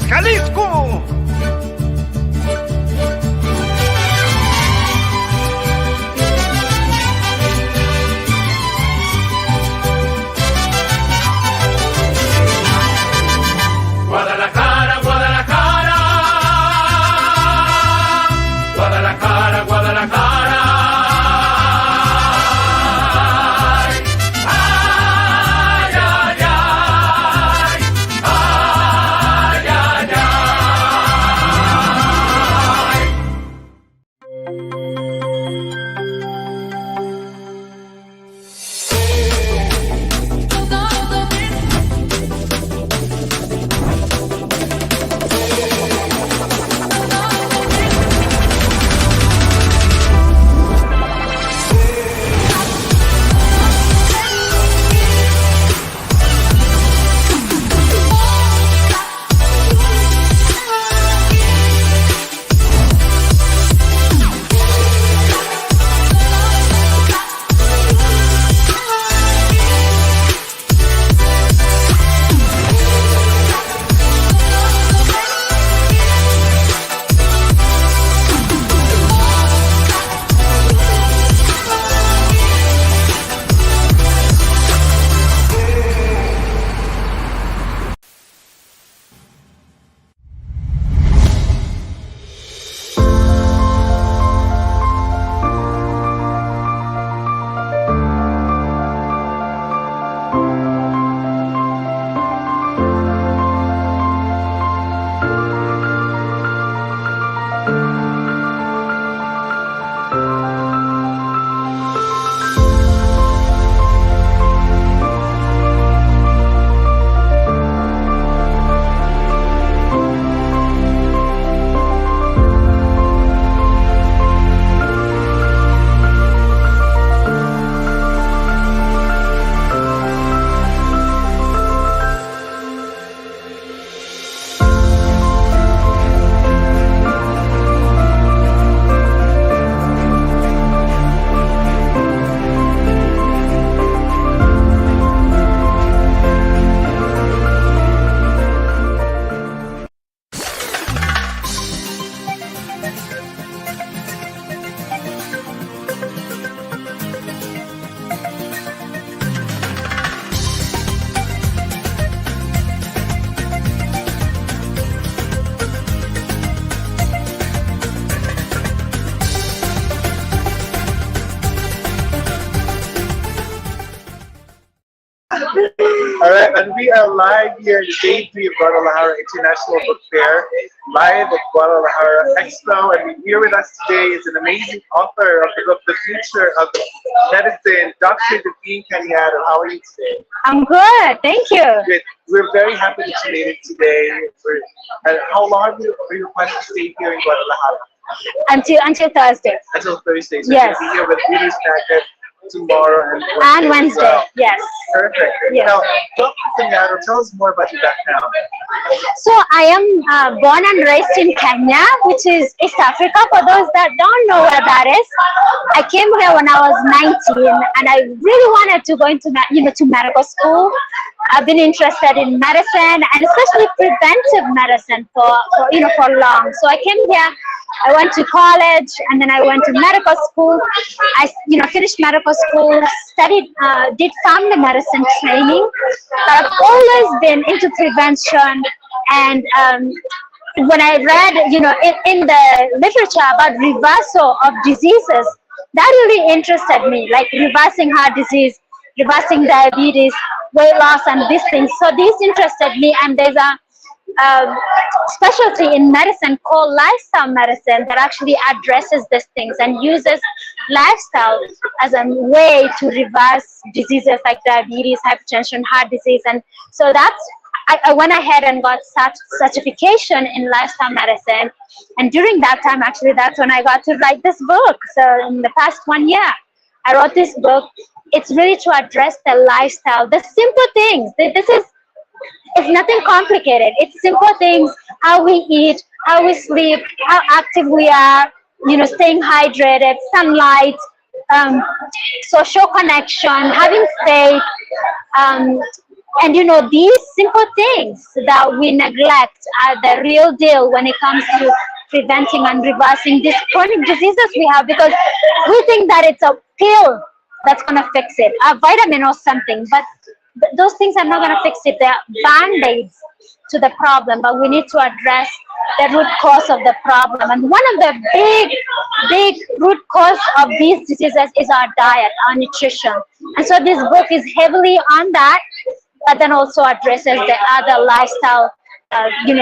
Jalisco. Guadalajara, Guadalajara, Guadalajara, Guadalajara. Ay, ay, ay, ay, ay, All right, and we are live here in Day 3 of Guadalajara International Book Fair, live at Guadalajara Expo, and here with us today is an amazing author of the book, The Future of Medicine, Dr. Daveen Cañado. How are you today? I'm good, thank you. Good. We're very happy that you made it today. How long are you planning to stay here in Guadalajara? Until Thursday. Until Thursday. So yes. you'll be here with ReadersMagnet tomorrow and Wednesday. Well. Yes. Perfect. Yes. Now, Dr. Cañado, tell us more about your background. So I am born and raised in Kenya, which is East Africa. For those that don't know where that is, I came here when I was 19, and I really wanted to go into to medical school. I've been interested in medicine, and especially preventive medicine for long. So I came here. I went to college, and then I went to medical school. I finished medical school, studied, did family medicine training. But I've always been into prevention, and when I read, in the literature about reversal of diseases, that really interested me, like reversing heart disease, reversing diabetes, weight loss, and these things. So these interested me, and there's a specialty in medicine called lifestyle medicine that actually addresses these things and uses lifestyle as a way to reverse diseases like diabetes, hypertension, heart disease. And so I went ahead and got certification in lifestyle medicine. And during that time, actually, that's when I got to write this book. So in the past 1 year, I wrote this book. It's really to address the lifestyle, the simple things. It's nothing complicated. It's simple things: how we eat, how we sleep, how active we are, staying hydrated, sunlight, social connection, having faith, And these simple things that we neglect are the real deal when it comes to preventing and reversing these chronic diseases we have, because we think that it's a pill that's going to fix it, a vitamin or something, but those things are not going to fix it. They're band-aids to the problem, but we need to address the root cause of the problem. And one of the big root cause of these diseases is our diet, our nutrition. And so this book is heavily on that, but then also addresses the other lifestyle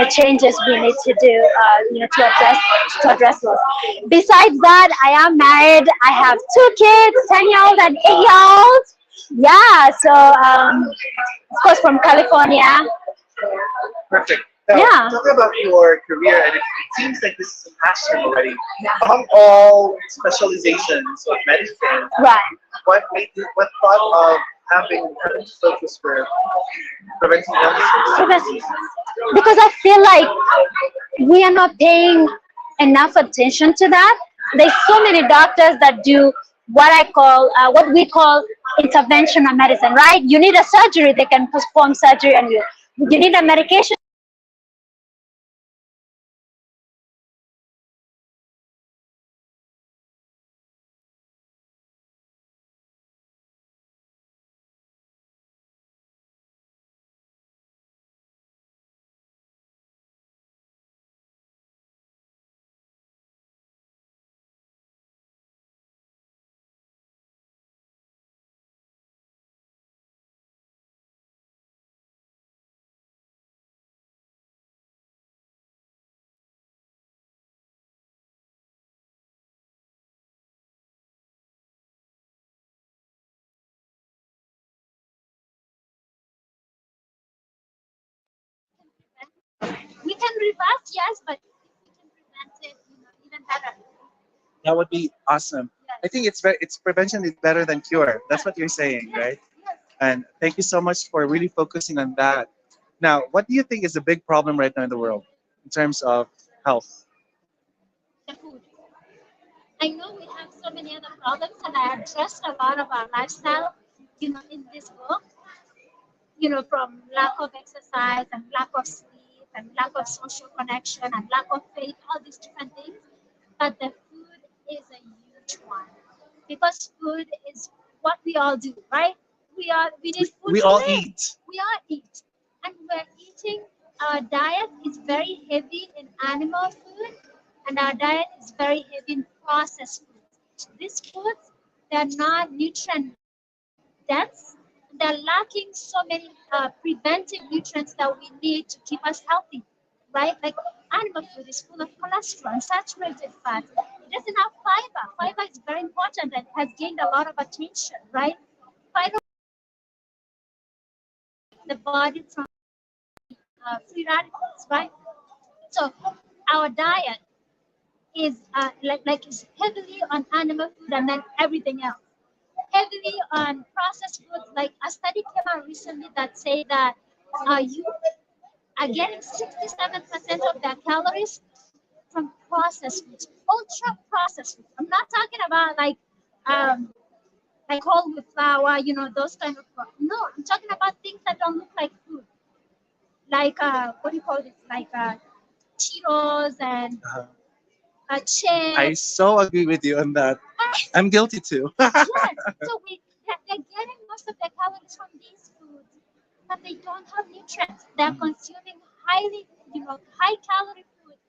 changes we need to do to address those. Besides that, I am married. I have 2 kids, 10-year-old and 8-year-old. Yeah, so of course from California. Perfect. Now, Yeah. talk about your career, and it seems like this is a passion already. Among all specializations of medicine, Right. what thought of having to focus for preventing illnesses? Because I feel like we are not paying enough attention to that. There's so many doctors that do what we call interventional medicine, right? You need a surgery, they can perform surgery on you. You need a medication. We can reverse, yes, but we can prevent it, even better. That would be awesome. I think it's prevention is better than cure. That's what you're saying, right? And thank you so much for really focusing on that. Now, what do you think is the big problem right now in the world in terms of health? The food. I know we have so many other problems, and I addressed a lot of our lifestyle, in this book. From lack of exercise and lack of sleep and lack of social connection and lack of faith, all these different things. But the food is a huge one, because food is what we all do, right? We need food We to all live. eat. We all eat, and we're eating. Our diet is very heavy in animal food, and our diet is very heavy in processed foods. These foods, they're not nutrient dense. They're lacking so many preventive nutrients that we need to keep us healthy, right? Like animal food is full of cholesterol and saturated fat. It doesn't have fiber. Fiber is very important and has gained a lot of attention, right? Fiber the body from free radicals, right? So our diet is is heavily on animal food and then everything else. Heavily on processed foods. Like a study came out recently that say that you are getting 67% of their calories from processed foods, ultra processed foods. I'm not talking about um, like whole with flour, those kind of. No, I'm talking about things that don't look like food, like what do you call it? Like Cheetos and Uh, chips. I so agree with you on that. I'm guilty too. Yes, so they're getting most of their calories from these foods, but they don't have nutrients. They're consuming high calorie food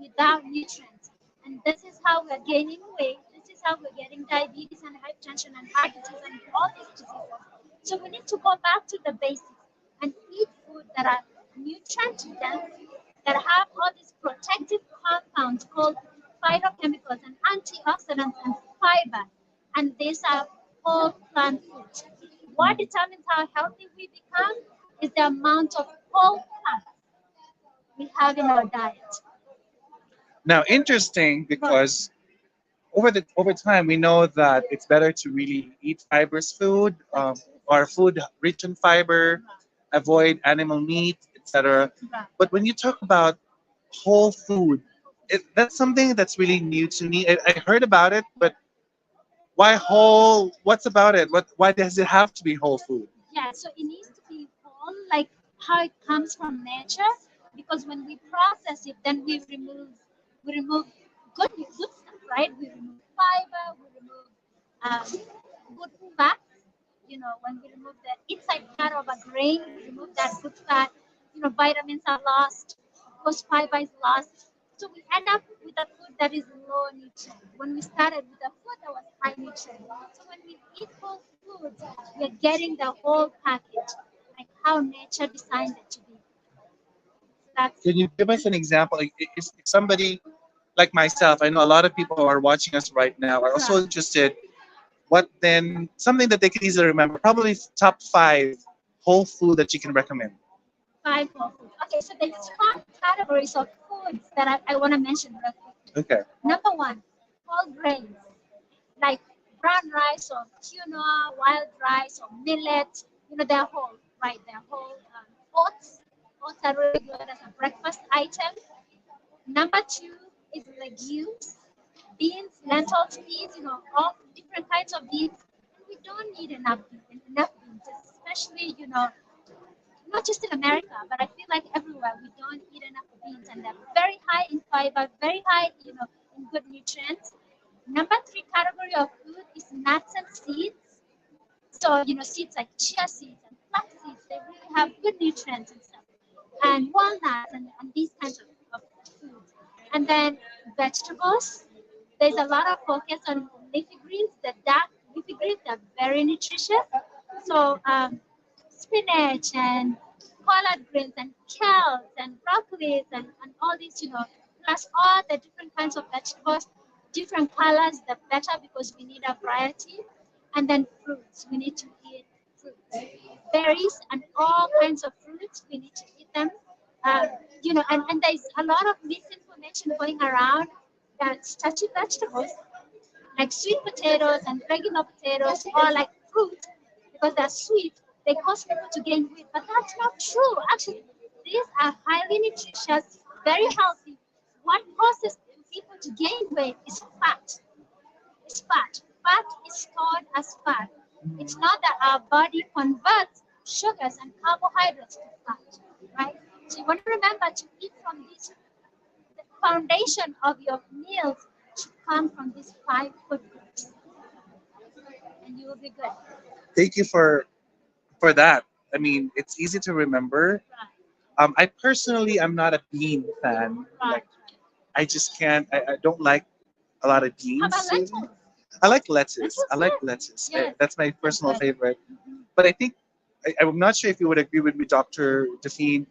without nutrients. And this is how we're gaining weight. This is how we're getting diabetes and hypertension and heart disease and all these diseases. So we need to go back to the basics and eat food that are nutrient dense, that have all these protective compounds called phytochemicals and antioxidants and fiber. And these are all plant foods. What determines how healthy we become is the amount of whole plants we have in our diet. Now, interesting because over time we know that it's better to really eat fibrous food or food rich in fiber, avoid animal meat, etc. But when you talk about whole food, that's something that's really new to me. I heard about it, but why whole? What's about it? Why does it have to be whole food? Yeah, so it needs to be whole only like how it comes from nature, because when we process it, then we remove good stuff, right? We remove fiber, we remove good fat. You know, when we remove the inside part of a grain, we remove that good fat. You know, vitamins are lost, of course, fiber is lost. So we end up with a food that is low nutrient. When we started with a food that was high nutrient. So when we eat whole foods, we're getting the whole package, like how nature designed it to be. That's Can you give us an example? Like, if somebody like myself, I know a lot of people who are watching us right now are also interested. What then? Something that they can easily remember. Probably top five whole food that you can recommend. five whole foods. Okay, so there's five categories of foods that I want to mention real quick. Okay. Number one, whole grains, like brown rice or quinoa, wild rice or millet. You know, they're whole, right? They're whole. Oats. Oats are really good as a breakfast item. Number two is legumes, beans, lentils, peas. You know, all different kinds of beans. And we don't need enough beans, especially not just in America, but I feel like everywhere we don't eat enough beans, and they're very high in fiber, very high, in good nutrients. Number three category of food is nuts and seeds. So, seeds like chia seeds and flax seeds, they really have good nutrients and stuff. And walnuts and these kinds of foods. And then vegetables, there's a lot of focus on leafy greens. The dark leafy greens are very nutritious. So, spinach and collard greens and kales and broccolis and all these, plus all the different kinds of vegetables, different colors, the better, because we need a variety. And then fruits, we need to eat fruits. Berries and all kinds of fruits, we need to eat them. And there's a lot of misinformation going around that starchy vegetables like sweet potatoes and regular potatoes or like fruit because they're sweet, they cause people to gain weight. But that's not true. Actually, these are highly nutritious, very healthy. What causes people to gain weight is fat. It's fat. Fat is stored as fat. It's not that our body converts sugars and carbohydrates to fat, right? So you want to remember to eat from this. The foundation of your meals should come from these five food groups, and you will be good. Thank you for that. I mean, it's easy to remember. I personally am not a bean fan. Right. I just can't. I don't like a lot of How beans. about lentils? I like lettuce. Lentils, I like yes. lettuce. Yes. That's my personal Good. favorite. Mhm. But I think I'm not sure if you would agree with me, Dr. Define,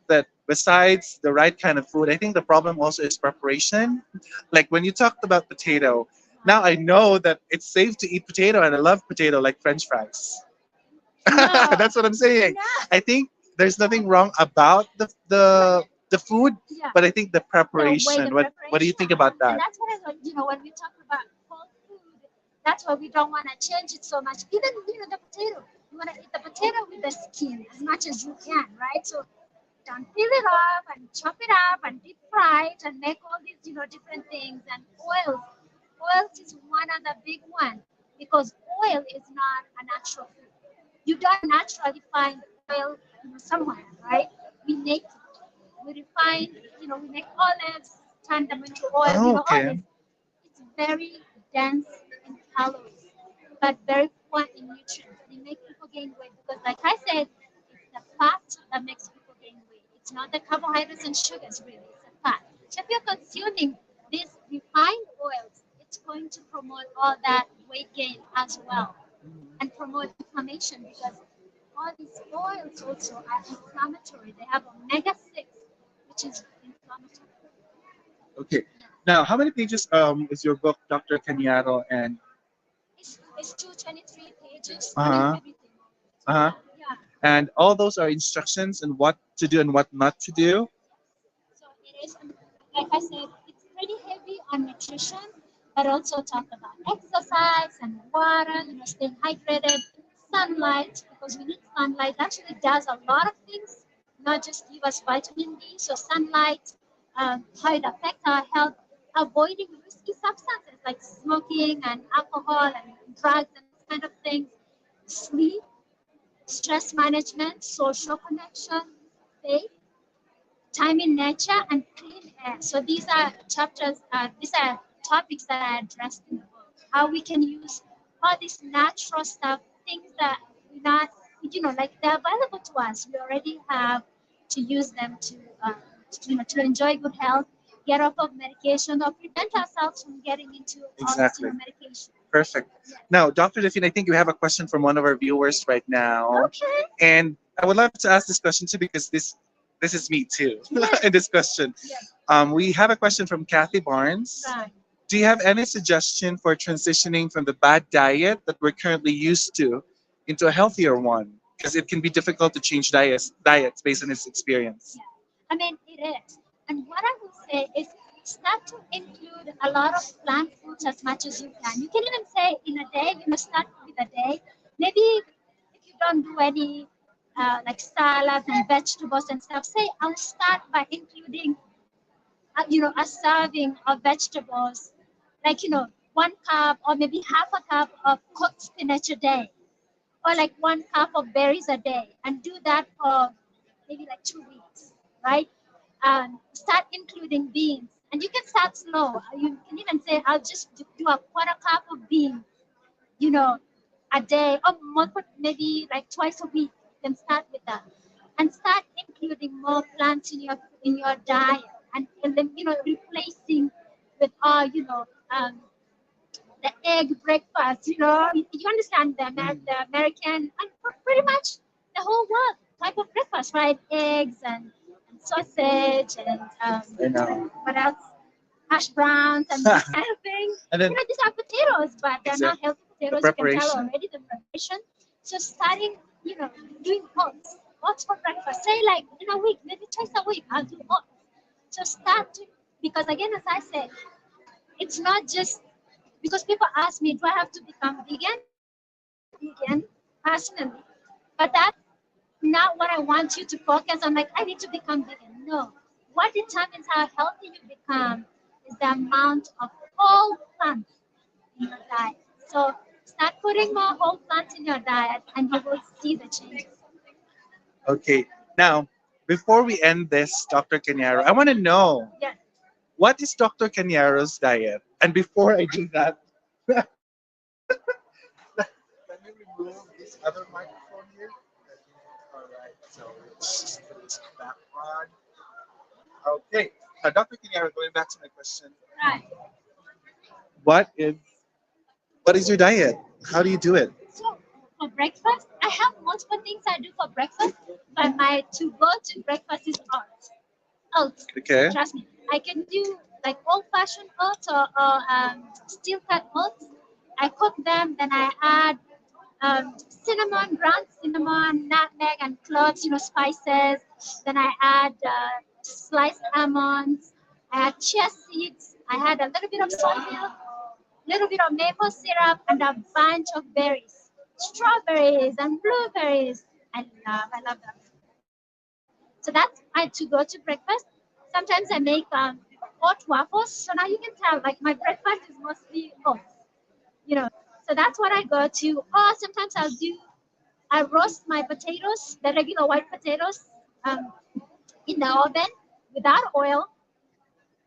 that besides the right kind of food, I think the problem also is preparation. Like when you talked about potato, now I know that it's safe to eat potato, and I love potato like French fries. No. That's what I'm saying. No. I think there's nothing wrong about the food, Yeah. but I think the The way preparation. the What do you think preparation. about And that? that's what I want, when we talk about whole food, that's why we don't want to change it so much. Even, the potato. You want to eat the potato with the skin as much as you can, right? So don't peel it off and chop it up and deep fry it and make all these, different things. And oils. Oils is one of the big one because oil is not a natural food. You don't naturally find oil, somewhere, right? We make it. We refine, we make olives, turn them into oil, Oh, all okay. this. It's very dense in calories, but very poor in nutrients. And it makes people gain weight because, like I said, it's the fat that makes people gain weight. It's not the carbohydrates and sugars, really. It's the fat. So if you're consuming these refined oils, it's going to promote all that weight gain as well and promote inflammation because all these oils also are inflammatory. They have omega-6, which is inflammatory. Okay. Now, how many pages is your book, Dr. Kenyaro? And It's 223 pages, uh-huh, everything. uh-huh. Yeah. And all those are instructions and what to do and what not to do. So it is, like I said, it's pretty heavy on nutrition, but also talk about exercise and water, staying hydrated, sunlight, because we need sunlight. Actually does a lot of things, not just give us vitamin D. So sunlight, how it affects our health, avoiding risky substances like smoking and alcohol and drugs and these kind of things, sleep, stress management, social connection, faith, time in nature, and clean air. So these are chapters, these are topics that are addressed in the book. How we can use all this natural stuff, things that we not, like they're available to us. We already have to use them to enjoy good health, get off of medication, or prevent ourselves from getting into all this, Exactly. medication. Perfect. Now, Dr. Delphine, I think you have a question from one of our viewers right now. Okay. And I would love to ask this question too because this is me too in this question. Yes. We have a question from Kathy Barnes. Right. Do you have any suggestion for transitioning from the bad diet that we're currently used to into a healthier one? Because it can be difficult to change diets based on his experience. Yeah. I mean, it is. And what I would say is start to include a lot of plant foods as much as you can. You can even say in a day, start with a day. Maybe if you don't do any like salads and vegetables and stuff, say I'll start by including, a serving of vegetables, like, 1 cup or maybe half a cup of cooked spinach a day, or like 1 cup of berries a day, and do that for maybe like 2 weeks, right? Start including beans, and you can start slow. You can even say, I'll just do a quarter cup of beans, you know, a day, or maybe like twice a week. You can start with that, and start including more plants in your diet, and then replacing with all the egg breakfast. You understand the American and pretty much the whole world type of breakfast, right? Eggs and sausage and I know. what else? Hash browns and this kind of thing. And then These are potatoes, but they're not healthy potatoes. You can tell preparation. already the preparation. So starting, doing oats for breakfast. Say like in a week, maybe twice a week, I'll do oats. So start to, because again, as I said, it's not just because people ask me, do I have to become vegan? Vegan, personally, but that's not what I want you to focus on. Like, I need to become vegan. No, what determines how healthy you become is the amount of whole plants in your diet. So start putting more whole plants in your diet, and you will see the changes. Okay. Now, before we end this, Dr. Canyaro, I want to know Yes. what is Dr. Canyaro's diet? And before I do that, let me remove this other microphone here. All right. So let's put this back on. Okay. Dr. Canyaro, going back to my question, Right. what is what is your diet? How do you do it? So for breakfast, I have multiple things I do for breakfast, but my to-go-to breakfast is oats. Oats. Okay. Trust me. I can do like old-fashioned oats or steel-cut oats. I cook them, then I add cinnamon, ground cinnamon, nutmeg, and cloves, spices. Then I add sliced almonds. I add chia seeds. I add a little bit of soy milk, little bit of maple syrup, and a bunch of berries, strawberries and blueberries. I love them. So that's my to-go-to breakfast. Sometimes I make oat waffles. So now you can tell, like, my breakfast is mostly oats, you know. So that's what I go to. Or sometimes I roast my potatoes, the regular white potatoes, in the oven without oil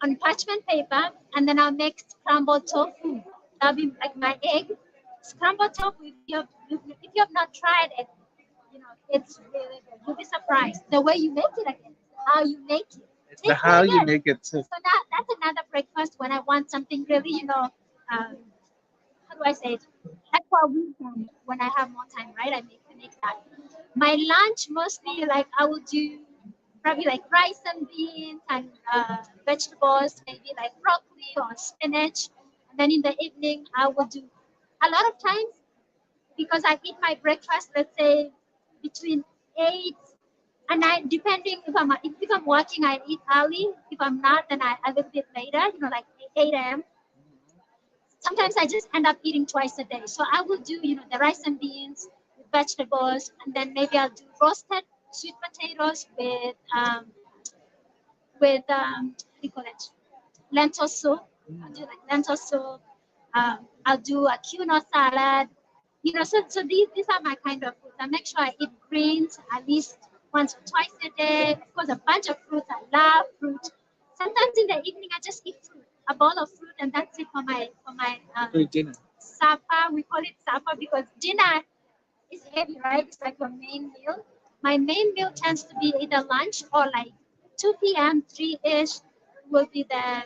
on parchment paper, and then I'll make scrambled tofu. That'll be like my egg. Scrambled tofu, if you have not tried it, it's really good. You'll be surprised. The way you make it again, how you make it. It's the how really you good. make it too. So that's another breakfast when I want something really, how do I say it? Like for a weekend when I have more time, right? I make that. My lunch mostly like I will do probably like rice and beans and vegetables, maybe like broccoli or spinach. And then in the evening I will do a lot of times because I eat my breakfast, let's say between 8 and 9, depending if I'm working, I eat early. If I'm not, then I a little bit later, like 8 a.m. Sometimes I just end up eating twice a day. So I will do, the rice and beans with vegetables, and then maybe I'll do roasted sweet potatoes with what do you call it? Lentil soup. I'll do like lentil soup. I'll do a quinoa salad. So these are my kind of foods. I make sure I eat greens at least once or twice a day. Of course, a bunch of fruits. I love fruit. Sometimes in the evening, I just eat fruit, a bowl of fruit, and that's it for my dinner. supper. We call it supper because dinner is heavy, right? It's like your main meal. My main meal tends to be either lunch or like 2 p.m., 3-ish will be the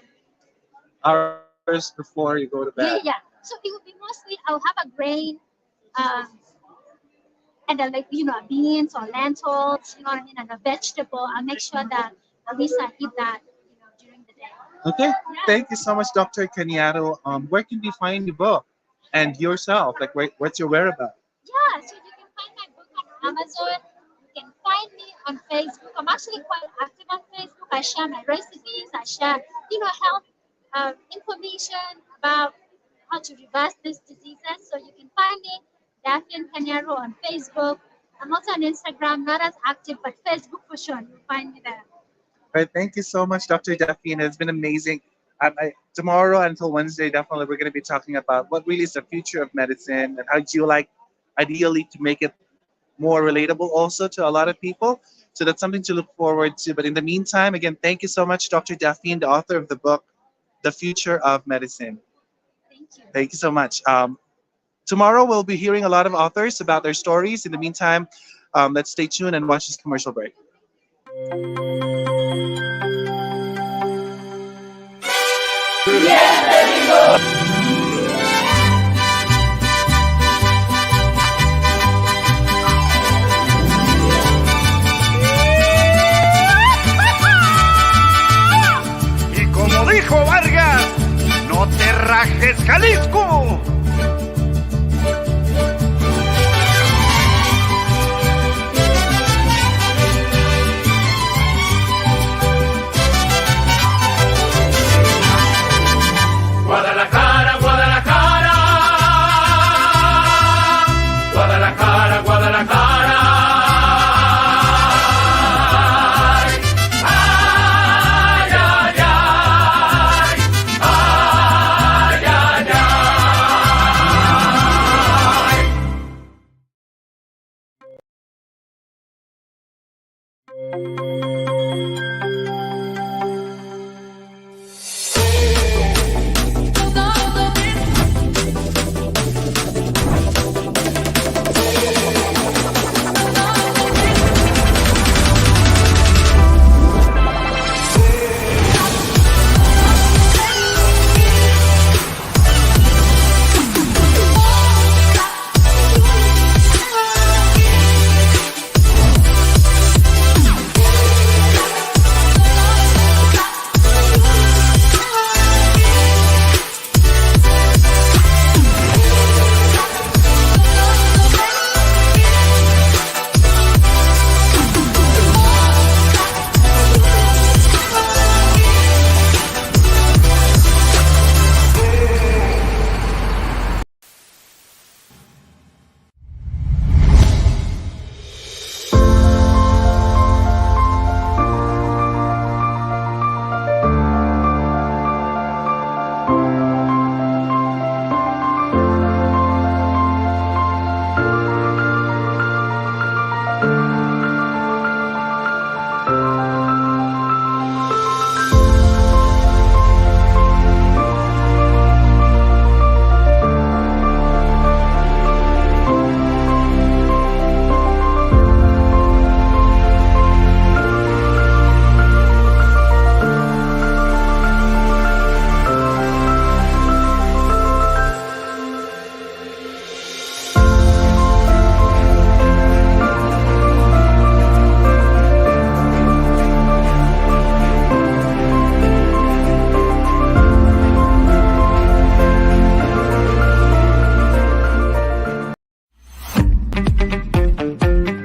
Hours before you go to bed. yeah. So it will be mostly I'll have a grain, and then like beans or lentils, you know what I mean, and a vegetable. I'll make sure that at least I eat that during the day. Okay, thank you so much, Dr. Caniato. Where can we find your book and yourself? Like, what's your whereabouts? Yeah, so you can find my book on Amazon. You can find me on Facebook. I'm actually quite active on Facebook. I share my recipes. I share, health information about how to reverse these diseases. So you can find me, Daphne Caniaro, on Facebook. I'm also on Instagram, not as active, but Facebook for sure. You'll find me there. All right, thank you so much, Dr. Daphne. It's been amazing. Tomorrow until Wednesday, definitely we're going to be talking about what really is the future of medicine and how do you like, ideally, to make it more relatable also to a lot of people. So that's something to look forward to. But in the meantime, again, thank you so much, Dr. Daphne, the author of the book, The Future of Medicine. Thank you. Thank you so much. Tomorrow we'll be hearing a lot of authors about their stories. In the meantime, let's stay tuned and watch this commercial break. Y como dijo Vargas, no te rajes, Jalisco.